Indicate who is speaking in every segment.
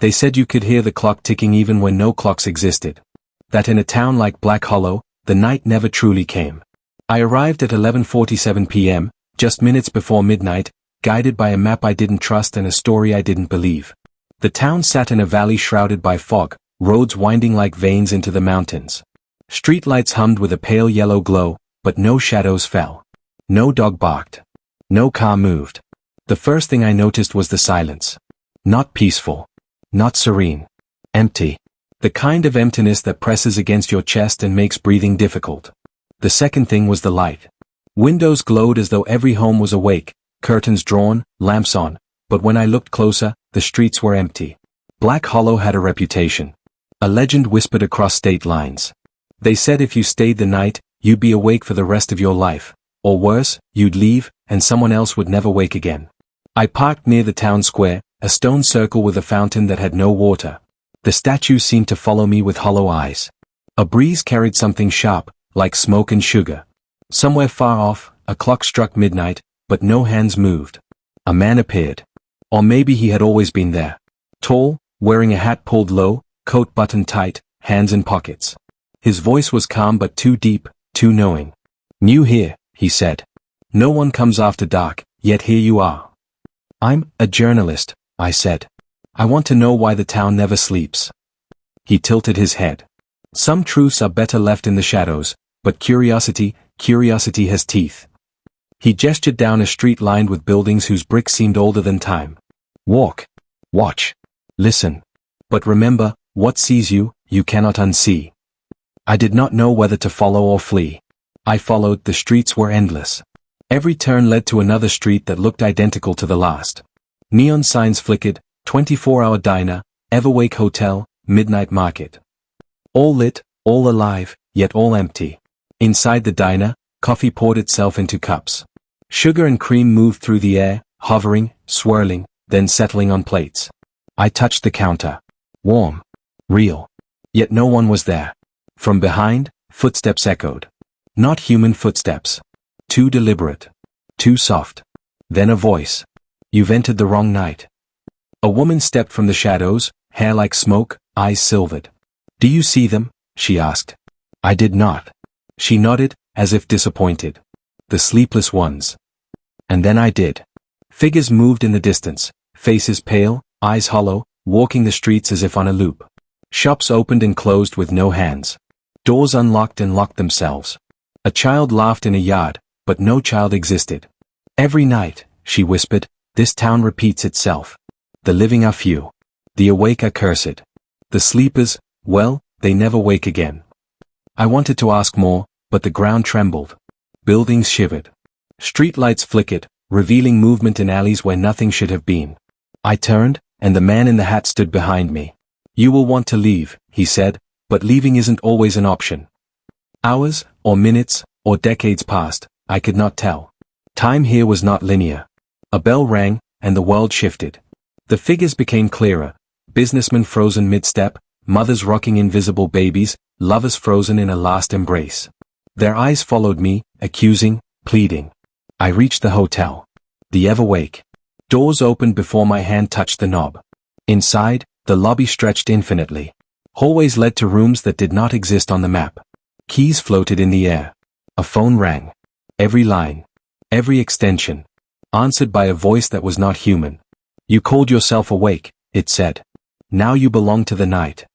Speaker 1: They said you could hear the clock ticking even when no clocks existed. That in a town like Black Hollow, the night never truly came. I arrived at 11:47 p.m., just minutes before midnight, guided by a map I didn't trust and a story I didn't believe. The town sat in a valley shrouded by fog, roads winding like veins into the mountains. Streetlights hummed with a pale yellow glow, but no shadows fell. No dog barked. No car moved. The first thing I noticed was the silence. Not peaceful. Not serene. Empty. The kind of emptiness that presses against your chest and makes breathing difficult. The second thing was the light. Windows glowed as though every home was awake, curtains drawn, lamps on, but when I looked closer, the streets were empty. Black Hollow had a reputation. A legend whispered across state lines. They said if you stayed the night, you'd be awake for the rest of your life. Or worse, you'd leave, and someone else would never wake again. I parked near the town square, a stone circle with a fountain that had no water. The statues seemed to follow me with hollow eyes. A breeze carried something sharp, like smoke and sugar. Somewhere far off, a clock struck midnight, but no hands moved. A man appeared. Or maybe he had always been there. Tall, wearing a hat pulled low, coat buttoned tight, hands in pockets. His voice was calm but too deep, too knowing. New here, he said. No one comes after dark, yet here you are. I'm a journalist, I said. I want to know why the town never sleeps. He tilted his head. Some truths are better left in the shadows, but curiosity has teeth. He gestured down a street lined with buildings whose bricks seemed older than time. Walk. Watch. Listen. But remember, what sees you, you cannot unsee. I did not know whether to follow or flee. I followed. The streets were endless. Every turn led to another street that looked identical to the last. Neon signs flickered, 24-hour diner, Everwake Hotel, midnight market. All lit, all alive, yet all empty. Inside the diner, coffee poured itself into cups. Sugar and cream moved through the air, hovering, swirling, then settling on plates. I touched the counter. Warm. Real. Yet no one was there. From behind, footsteps echoed. Not human footsteps. Too deliberate. Too soft. Then a voice. You've entered the wrong night. A woman stepped from the shadows, hair like smoke, eyes silvered. Do you see them? She asked. I did not. She nodded, as if disappointed. The sleepless ones. And then I did. Figures moved in the distance, faces pale, eyes hollow, walking the streets as if on a loop. Shops opened and closed with no hands. Doors unlocked and locked themselves. A child laughed in a yard, but no child existed. Every night, she whispered, this town repeats itself. The living are few. The awake are cursed. The sleepers, well, they never wake again. I wanted to ask more, but the ground trembled. Buildings shivered. Streetlights flickered, revealing movement in alleys where nothing should have been. I turned, and the man in the hat stood behind me. You will want to leave, he said, but leaving isn't always an option. Hours, or minutes, or decades passed, I could not tell. Time here was not linear. A bell rang, and the world shifted. The figures became clearer. Businessmen frozen mid-step, mothers rocking invisible babies, lovers frozen in a last embrace. Their eyes followed me, accusing, pleading. I reached the hotel. The Everwake. Doors opened before my hand touched the knob. Inside, the lobby stretched infinitely. Hallways led to rooms that did not exist on the map. Keys floated in the air. A phone rang. Every line. Every extension. Answered by a voice that was not human. You called yourself awake, it said. Now you belong to the night.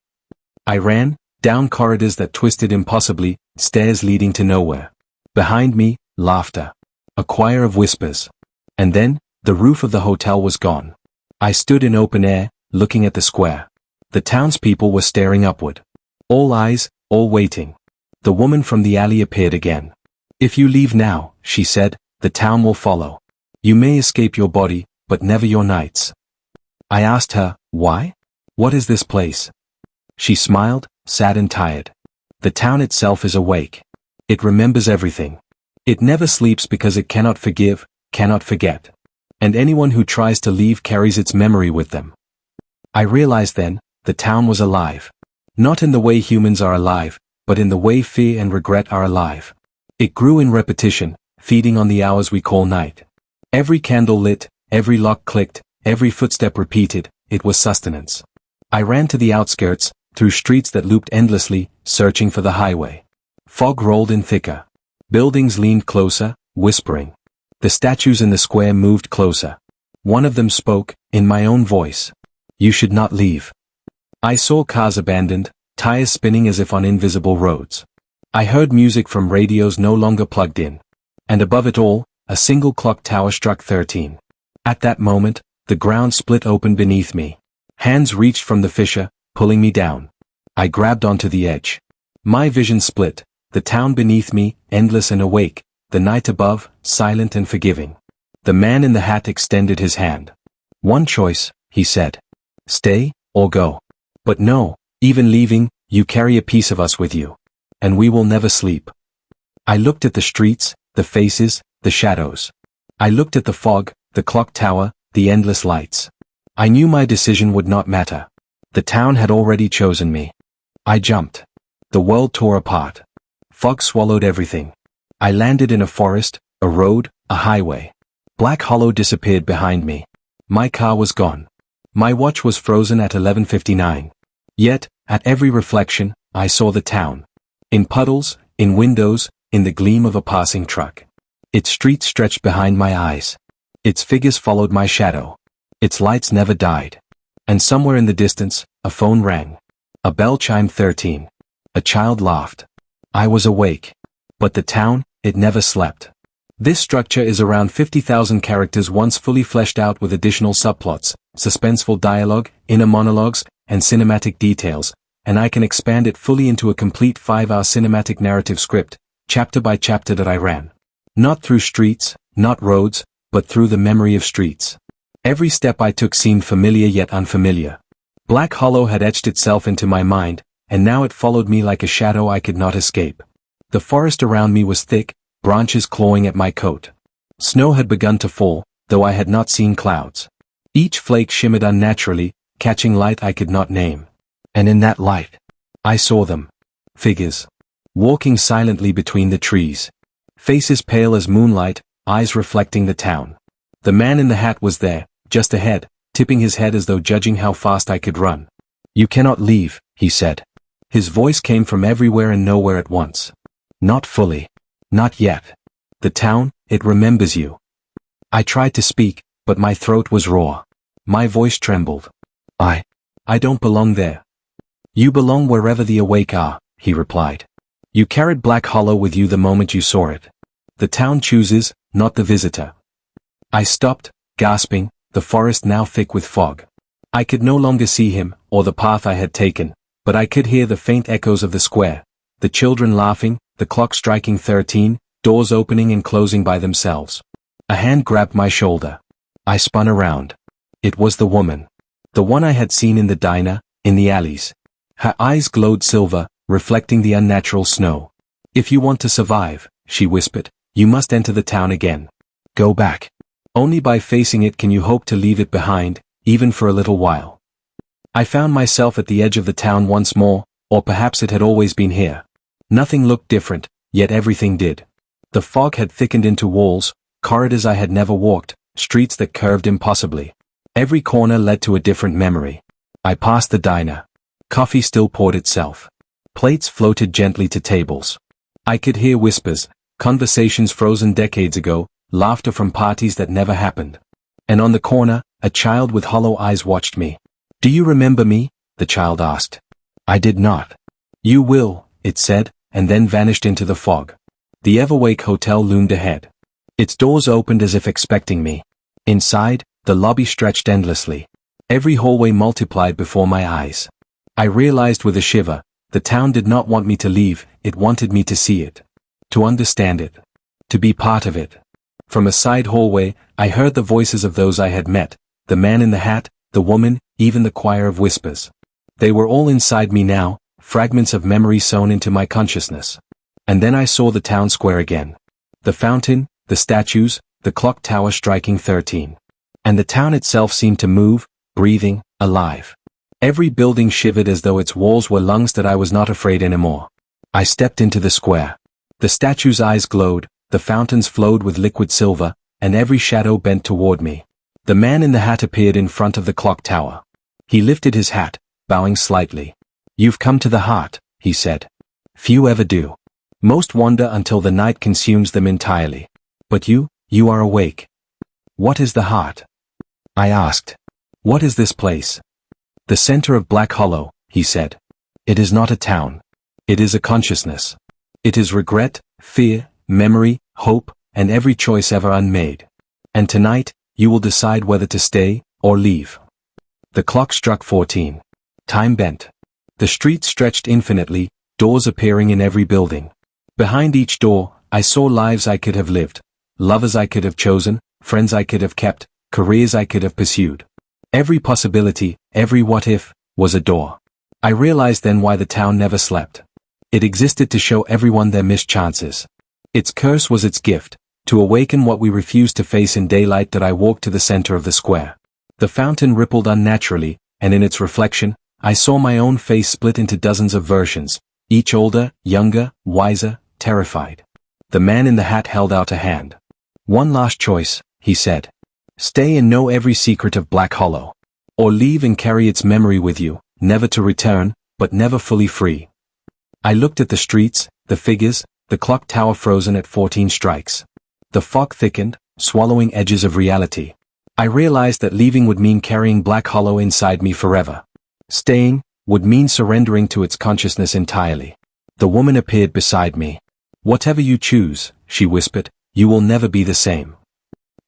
Speaker 1: I ran, down corridors that twisted impossibly, stairs leading to nowhere. Behind me, laughter. A choir of whispers. And then, the roof of the hotel was gone. I stood in open air, looking at the square. The townspeople were staring upward. All eyes, all waiting. The woman from the alley appeared again. If you leave now, she said, the town will follow. You may escape your body, but never your nights. I asked her, why? What is this place? She smiled, sad and tired. The town itself is awake. It remembers everything. It never sleeps because it cannot forgive, cannot forget. And anyone who tries to leave carries its memory with them. I realized then, the town was alive. Not in the way humans are alive, but in the way fear and regret are alive. It grew in repetition, feeding on the hours we call night. Every candle lit, every lock clicked, every footstep repeated, it was sustenance. I ran to the outskirts, through streets that looped endlessly, searching for the highway. Fog rolled in thicker. Buildings leaned closer, whispering. The statues in the square moved closer. One of them spoke, in my own voice. You should not leave. I saw cars abandoned, tires spinning as if on invisible roads. I heard music from radios no longer plugged in. And above it all, a single clock tower struck 13. At that moment, the ground split open beneath me. Hands reached from the fissure, pulling me down. I grabbed onto the edge. My vision split, the town beneath me, endless and awake, the night above, silent and forgiving. The man in the hat extended his hand. One choice, he said. Stay, or go. But no, even leaving, you carry a piece of us with you. And we will never sleep. I looked at the streets, the faces, the shadows. I looked at the fog, the clock tower, the endless lights. I knew my decision would not matter. The town had already chosen me. I jumped. The world tore apart. Fog swallowed everything. I landed in a forest, a road, a highway. Black Hollow disappeared behind me. My car was gone. My watch was frozen at 11:59. Yet, at every reflection, I saw the town. In puddles, in windows, in the gleam of a passing truck. Its streets stretched behind my eyes. Its figures followed my shadow. Its lights never died. And somewhere in the distance, a phone rang. A bell chimed 13. A child laughed. I was awake. But the town, it never slept. This structure is around 50,000 characters once fully fleshed out with additional subplots, suspenseful dialogue, inner monologues, and cinematic details, and I can expand it fully into a complete 5-hour cinematic narrative script, chapter by chapter that I ran. Not through streets, not roads, but through the memory of streets. Every step I took seemed familiar yet unfamiliar. Black Hollow had etched itself into my mind, and now it followed me like a shadow I could not escape. The forest around me was thick, branches clawing at my coat. Snow had begun to fall, though I had not seen clouds. Each flake shimmered unnaturally, catching light I could not name. And in that light, I saw them. Figures. Walking silently between the trees. Faces pale as moonlight, eyes reflecting the town. The man in the hat was there, just ahead, tipping his head as though judging how fast I could run. You cannot leave, he said. His voice came from everywhere and nowhere at once. Not fully. Not yet. The town, it remembers you. I tried to speak, but my throat was raw. My voice trembled. I don't belong there. You belong wherever the awake are, he replied. You carried Black Hollow with you the moment you saw it. The town chooses, not the visitor. I stopped, gasping, the forest now thick with fog. I could no longer see him, or the path I had taken, but I could hear the faint echoes of the square. The children laughing, the clock striking 13, doors opening and closing by themselves. A hand grabbed my shoulder. I spun around. It was the woman. The one I had seen in the diner, in the alleys. Her eyes glowed silver, reflecting the unnatural snow. If you want to survive, she whispered, you must enter the town again. Go back. Only by facing it can you hope to leave it behind, even for a little while. I found myself at the edge of the town once more, or perhaps it had always been here. Nothing looked different, yet everything did. The fog had thickened into walls, corridors I had never walked, streets that curved impossibly. Every corner led to a different memory. I passed the diner. Coffee still poured itself. Plates floated gently to tables. I could hear whispers, conversations frozen decades ago, laughter from parties that never happened. And on the corner, a child with hollow eyes watched me. Do you remember me? The child asked. I did not. You will, it said, and then vanished into the fog. The Everwake Hotel loomed ahead. Its doors opened as if expecting me. Inside, the lobby stretched endlessly. Every hallway multiplied before my eyes. I realized with a shiver, the town did not want me to leave, it wanted me to see it. To understand it. To be part of it. From a side hallway, I heard the voices of those I had met, the man in the hat, the woman, even the choir of whispers. They were all inside me now, fragments of memory sewn into my consciousness. And then I saw the town square again. The fountain, the statues, the clock tower striking 13. And the town itself seemed to move, breathing, alive. Every building shivered as though its walls were lungs that I was not afraid anymore. I stepped into the square. The statues' eyes glowed, the fountains flowed with liquid silver, and every shadow bent toward me. The man in the hat appeared in front of the clock tower. He lifted his hat, bowing slightly. "You've come to the heart," he said. "Few ever do. Most wander until the night consumes them entirely. But you are awake." "What is the heart?" I asked. "What is this place?" "The center of Black Hollow," he said. "It is not a town. It is a consciousness. It is regret, fear, memory, hope, and every choice ever unmade. And tonight, you will decide whether to stay or leave." The clock struck 14. Time bent. The streets stretched infinitely, doors appearing in every building. Behind each door, I saw lives I could have lived, lovers I could have chosen, friends I could have kept, careers I could have pursued. Every possibility, every what if, was a door. I realized then why the town never slept. It existed to show everyone their missed chances. Its curse was its gift, to awaken what we refused to face in daylight. That I walked to the center of the square. The fountain rippled unnaturally, and in its reflection, I saw my own face split into dozens of versions, each older, younger, wiser, terrified. The man in the hat held out a hand. "One last choice," he said. "Stay and know every secret of Black Hollow. Or leave and carry its memory with you, never to return, but never fully free." I looked at the streets, the figures, the clock tower frozen at 14 strikes. The fog thickened, swallowing edges of reality. I realized that leaving would mean carrying Black Hollow inside me forever. Staying would mean surrendering to its consciousness entirely. The woman appeared beside me. "Whatever you choose," she whispered, "you will never be the same."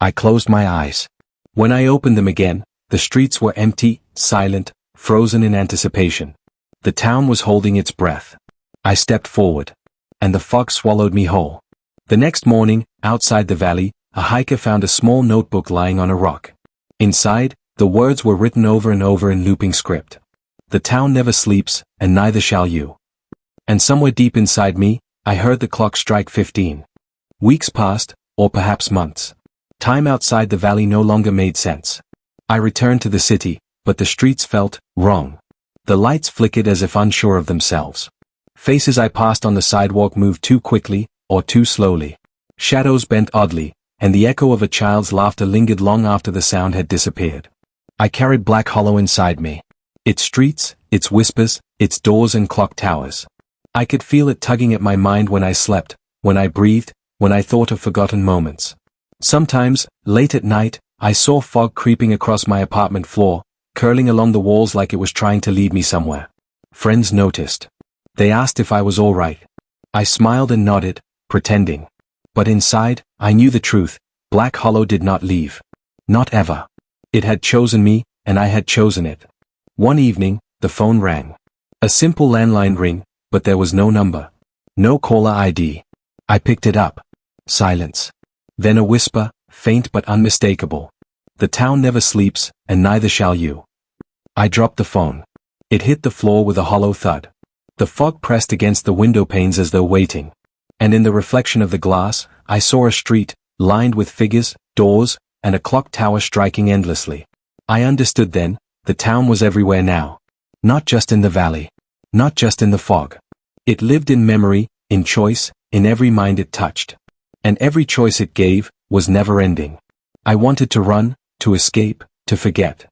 Speaker 1: I closed my eyes. When I opened them again, the streets were empty, silent, frozen in anticipation. The town was holding its breath. I stepped forward. And the fog swallowed me whole. The next morning, outside the valley, a hiker found a small notebook lying on a rock. Inside, the words were written over and over in looping script. "The town never sleeps, and neither shall you." And somewhere deep inside me, I heard the clock strike 15. Weeks passed, or perhaps months. Time outside the valley no longer made sense. I returned to the city, but the streets felt wrong. The lights flickered as if unsure of themselves. Faces I passed on the sidewalk moved too quickly, or too slowly. Shadows bent oddly, and the echo of a child's laughter lingered long after the sound had disappeared. I carried Black Hollow inside me. Its streets, its whispers, its doors and clock towers. I could feel it tugging at my mind when I slept, when I breathed, when I thought of forgotten moments. Sometimes, late at night, I saw fog creeping across my apartment floor, curling along the walls like it was trying to lead me somewhere. Friends noticed. They asked if I was all right. I smiled and nodded, pretending. But inside, I knew the truth. Black Hollow did not leave. Not ever. It had chosen me, and I had chosen it. One evening, the phone rang. A simple landline ring, but there was no number. No caller ID. I picked it up. Silence. Then a whisper, faint but unmistakable. "The town never sleeps, and neither shall you." I dropped the phone. It hit the floor with a hollow thud. The fog pressed against the window panes as though waiting. And in the reflection of the glass, I saw a street, lined with figures, doors, and a clock tower striking endlessly. I understood then, the town was everywhere now. Not just in the valley. Not just in the fog. It lived in memory, in choice, in every mind it touched. And every choice it gave, was never ending. I wanted to run, to escape, to forget.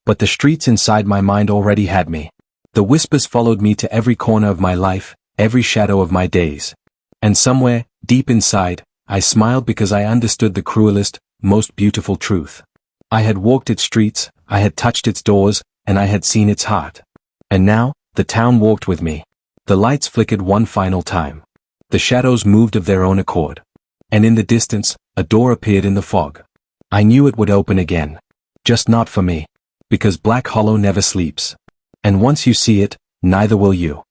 Speaker 1: But the streets inside my mind already had me. The whispers followed me to every corner of my life, every shadow of my days. And somewhere, deep inside, I smiled because I understood the cruelest, most beautiful truth. I had walked its streets, I had touched its doors, and I had seen its heart. And now, the town walked with me. The lights flickered one final time. The shadows moved of their own accord. And in the distance, a door appeared in the fog. I knew it would open again. Just not for me. Because Black Hollow never sleeps. And once you see it, neither will you.